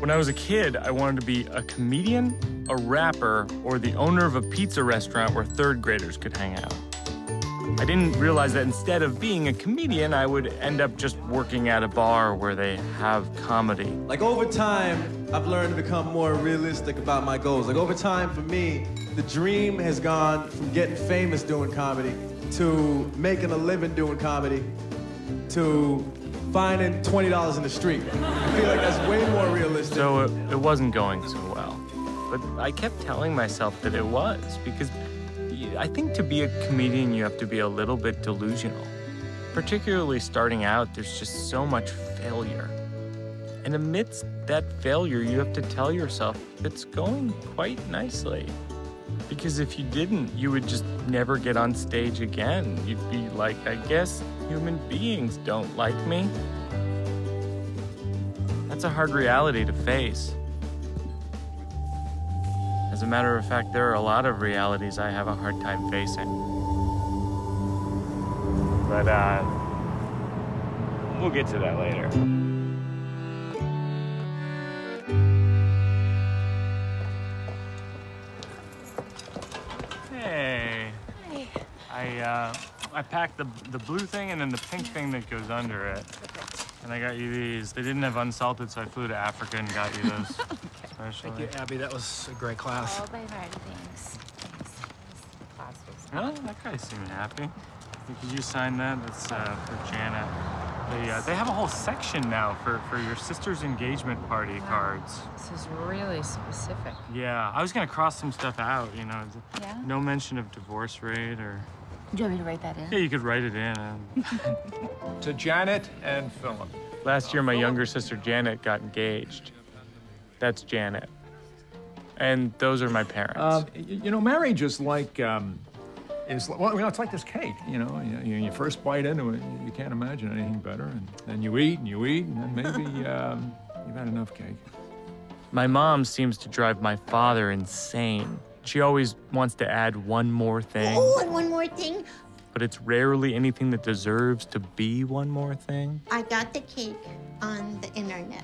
When I was a kid, I wanted to be a comedian, a rapper, or the owner of a pizza restaurant where third graders could hang out. I didn't realize that instead of being a comedian, I would end up just working at a bar where they have comedy. Like, over time, I've learned to become more realistic about my goals. Like, over time, for me, the dream has gone from getting famous doing comedy to making a living doing comedy to finding $20 in the street. I feel like that's way more realistic. So it wasn't going so well. But I kept telling myself that it was, because I think to be a comedian, you have to be a little bit delusional. Particularly starting out, there's just so much failure. And amidst that failure, you have to tell yourself it's going quite nicely. Because if you didn't, you would just never get on stage again. You'd be like, I guess human beings don't like me. That's a hard reality to face. As a matter of fact, there are a lot of realities I have a hard time facing. But, we'll get to that later. Hey. Hi. I packed the blue thing and then the pink thing that goes under it. And I got you these. They didn't have unsalted, so I flew to Africa and got you those. Okay. Thank you, Abby. That was a great class. Oh, Wainwright, thanks. Class was Oh, that guy seemed happy. Could you sign that? That's for Janet. They have a whole section now for your sister's engagement party cards. This is really specific. Yeah, I was gonna cross some stuff out, you know. Yeah? No mention of divorce rate or... Do you want me to write that in? Yeah, you could write it in. To Janet and Philip. Last year, my younger sister Janet got engaged. That's Janet. And those are my parents. You know, marriage is like, well, you know, it's like this cake, you know. You first bite into it, you can't imagine anything better. And then you eat, and then maybe you've had enough cake. My mom seems to drive my father insane. She always wants to add one more thing. Oh, and one more thing. But it's rarely anything that deserves to be one more thing. I got the cake on the internet.